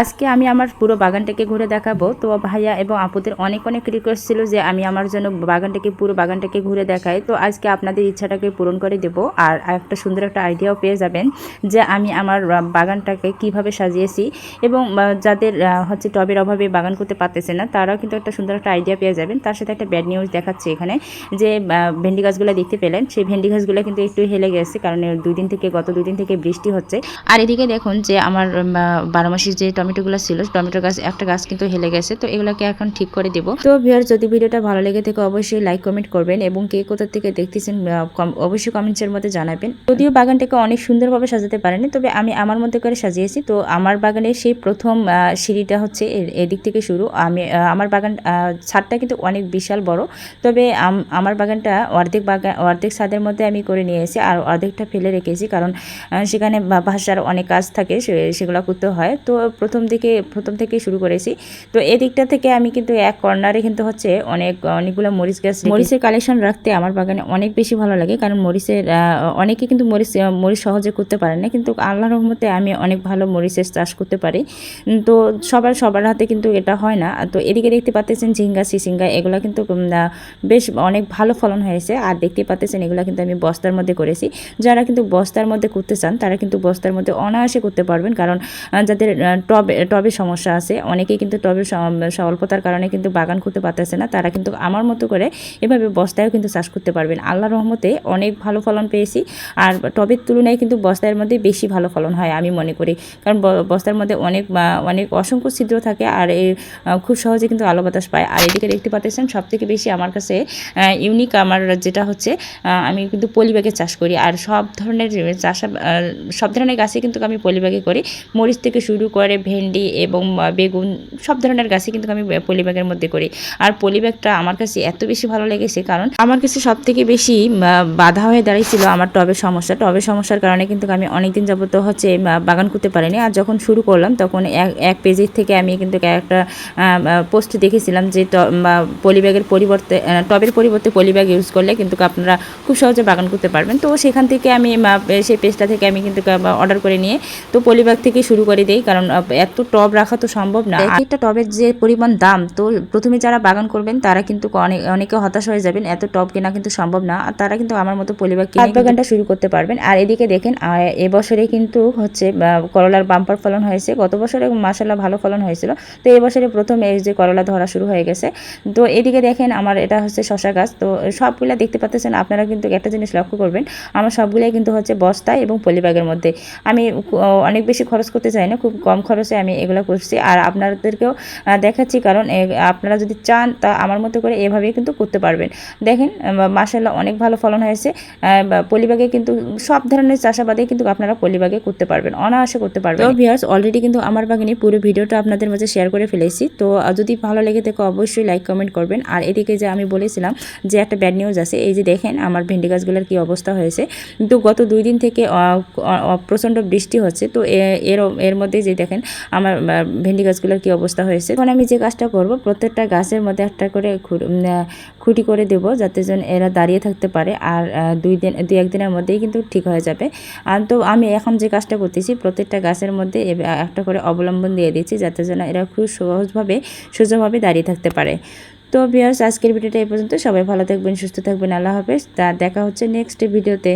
আজকে আমি আমার পুরো বাগানটাকে ঘুরে দেখাবো। তো ভাইয়া এবং আপুদের অনেক অনেক রিকোয়েস্ট ছিল যে আমি আমার জন্য পুরো বাগানটাকে ঘুরে দেখাই। তো আজকে আপনাদের ইচ্ছাটাকে পূরণ করে দেব। আর একটা সুন্দর একটা আইডিয়াও পেয়ে যাবেন যে আমি আমার বাগানটাকে কিভাবে সাজিয়েছি। এবং যাদের হচ্ছে টবের অভাবে বাগান করতে পারতেছে না, তারাও কিন্তু একটা সুন্দর একটা আইডিয়া পেয়ে যাবেন। তার সাথে একটা ব্যাড নিউজ দেখাচ্ছে এখানে, যে ভেন্ডি গাছগুলো দেখতে পেলেন, সেই ভেন্ডি গাছগুলো কিন্তু একটু হেলে গেছে, কারণ গত 2 দিন থেকে বৃষ্টি হচ্ছে। আর এদিকে দেখুন যে আমার 12 মাসের যে টমেটোগুলো ছিল, টমেটো গাছ একটা গাছ কিন্তু হেলে গেছে। তো এগুলোকে এখন ঠিক করে দেব। তো ভিউয়ার্স, যদি ভিডিওটা ভালো লেগে থাকে অবশ্যই লাইক কমেন্ট করবেন, এবং কে কোথা থেকে দেখতেছেন অবশ্যই কমেন্টসের মধ্যে জানাবেন। যদিও বাগানটাকে অনেক সুন্দরভাবে সাজাতে পারেনি, তবে আমি আমার মধ্যে করে সাজিয়েছি। তো আমার বাগানের সেই প্রথম সিঁড়িটা হচ্ছে এদিক থেকে শুরু। আমার বাগান ছাদটা কিন্তু অনেক বিশাল বড়, তবে আমার বাগানটা অর্ধেক ছাদের মধ্যে আমি করে নিয়েছি, আর অর্ধেকটা ফেলে রেখেছি, কারণ সেখানে বাসার অনেক কাজ থাকে, সেগুলো করতে হয়। তো প্রথম থেকে শুরু করেছি। তো এদিকটা থেকে আমি কিন্তু এক কর্নারে কিন্তু হচ্ছে অনেকগুলো মরিচ গাছ, মরিচের কালেকশন রাখতে আমার বাগানে অনেক বেশি ভালো লাগে, কারণ অনেকে কিন্তু মরিচ সহজে করতে পারে না, কিন্তু আল্লাহর রহমতে আমি অনেক ভালো মরিচের চাষ করতে পারি। তো সবার হাতে কিন্তু এটা হয় না। তো এদিকে দেখতে পাচ্ছেন ঝিঙ্গা, চিচিঙ্গা, এগুলো কিন্তু বেশ অনেক ভালো ফলন হয়েছে। আর দেখতে পাচ্ছেন এগুলো কিন্তু আমি বস্তার মধ্যে করেছি। যারা কিন্তু বস্তার মধ্যে করতে চান, তারা কিন্তু বস্তার মধ্যে অনায়াসে করতে পারবেন, কারণ যাদের টবে সমস্যা আছে, অনেকেই কিন্তু টবের স্বল্পতার কারণে কিন্তু বাগান করতে পারতেছে না, তারা কিন্তু আমার মতো করে এভাবে বস্তায়ও কিন্তু চাষ করতে পারবেন। আল্লাহর রহমতে অনেক ভালো ফলন পেয়েছি। আর টবের তুলনায় কিন্তু বস্তার মধ্যে বেশি ভালো ফলন হয় আমি মনে করি, কারণ বস্তার মধ্যে অনেক অসংখ্য ছিদ্র থাকে, আর খুব সহজে কিন্তু আলো বাতাস পায়। আর এদিকে দেখতে পাচ্ছেন সবথেকে বেশি আমার কাছে ইউনিক আমার যেটা হচ্ছে, আমি কিন্তু পলিব্যাগে চাষ করি। আর সব ধরনের গাছে কিন্তু আমি পলিব্যাগে করি। মরিচ থেকে শুরু করে ভেন্ডি এবং বেগুন, সব ধরনের গাছই কিন্তু আমি পলিব্যাগের মধ্যে করি। আর পলিব্যাগটা আমার কাছে এত বেশি ভালো লেগেছে, কারণ আমার কাছে সব থেকে বেশি বাধা হয়ে দাঁড়িয়েছিল আমার টবের সমস্যার কারণে কিন্তু আমি অনেকদিন যাবত হচ্ছে বাগান করতে পারিনি। আর যখন শুরু করলাম, তখন এক পেজের থেকে আমি কিন্তু একটা পোস্ট দেখেছিলাম যে পলিব্যাগের পরিবর্তে টবের পরিবর্তে পলিব্যাগ ইউজ করলে কিন্তু আপনারা খুব সহজে বাগান করতে পারবেন। তো সেখান থেকে আমি সেই পেজটা থেকে আমি কিন্তু অর্ডার করে নিয়ে তো পলিব্যাগ থেকে শুরু করে দিই, কারণ এত টব রাখা তো সম্ভব না। একটা টবের যে পরিমাণ দাম, তো প্রথমে যারা বাগান করবেন তারা কিন্তু অনেকে হতাশ হয়ে যাবেন, এত টব কেনা কিন্তু সম্ভব না। আর তারা কিন্তু আমার মতো পলিব্যাগ কিনে বাগানটা শুরু করতে পারবেন। আর এদিকে দেখেন এবছরে কিন্তু হচ্ছে করলার বাম্পার ফলন হয়েছে। গত বছরে মাশাআল্লাহ ভালো ফলন হয়েছিল, তো এবছরে প্রথম এই যে করলা ধরা শুরু হয়ে গেছে। তো এদিকে দেখেন আমার এটা হচ্ছে শশা গাছ। তো সবগুলা দেখতে পাচ্ছেন, আপনারা কিন্তু একটা জিনিস লক্ষ্য করবেন, আমার সবগুলাই কিন্তু হচ্ছে বস্তায় এবং পলিব্যাগের মধ্যে। আমি অনেক বেশি খরচ করতে চাই না, খুব কম খরচে আমি এগুলো করছি। আর আপনাদেরকেও দেখাচ্ছি, কারণ আপনারা যদি চান তা আমার মতো করে এভাবেই কিন্তু করতে পারবেন। দেখেন মাশাআল্লাহ অনেক ভালো ফলন হয়েছে। পলিব্যাগে কিন্তু সব ধরনের চাষাবাদে কিন্তু আপনারা পলিব্যাগে করতে পারবেন, অনায়াসে করতে পারবেন। তো ভিউয়ার্স, অলরেডি কিন্তু আমার বাগানে পুরো ভিডিওটা আপনাদের মাঝে শেয়ার করে ফেলেছি। তো যদি ভালো লেগে থাকে অবশ্যই লাইক কমেন্ট করবেন। আর এদিকে যে আমি বলেছিলাম যে একটা ব্যাড নিউজ আছে, এই যে দেখেন আমার ভেন্ডি গাছগুলোর কি অবস্থা হয়েছে। কিন্তু গত 2 দিন থেকে প্রচণ্ড বৃষ্টি হচ্ছে। তো এর মধ্যে যে দেখেন আমার ভেন্ডি গাছগুলোর কি অবস্থা হয়েছে। এখন আমি যে কাজটা করব, প্রত্যেকটা গাছের মধ্যে একটা করে খুঁটি করে দেব, যাতে যেন এরা দাঁড়িয়ে থাকতে পারে। আর 2-1 দিনের মধ্যেই কিন্তু ঠিক হয়ে যাবে। আর তো আমি এখন যে কাজটা করতেছি, প্রত্যেকটা গাছের মধ্যে একটা করে অবলম্বন দিয়ে দিচ্ছি, যাতে যেন এরা খুব সোজাভাবে দাঁড়িয়ে থাকতে পারে। তো ভিউয়ার্স, আজকের ভিডিওটা এই পর্যন্ত। সবাই ভালো থাকবেন, সুস্থ থাকবেন। আল্লাহ হাফেজ। দেখা হচ্ছে নেক্সট ভিডিওতে।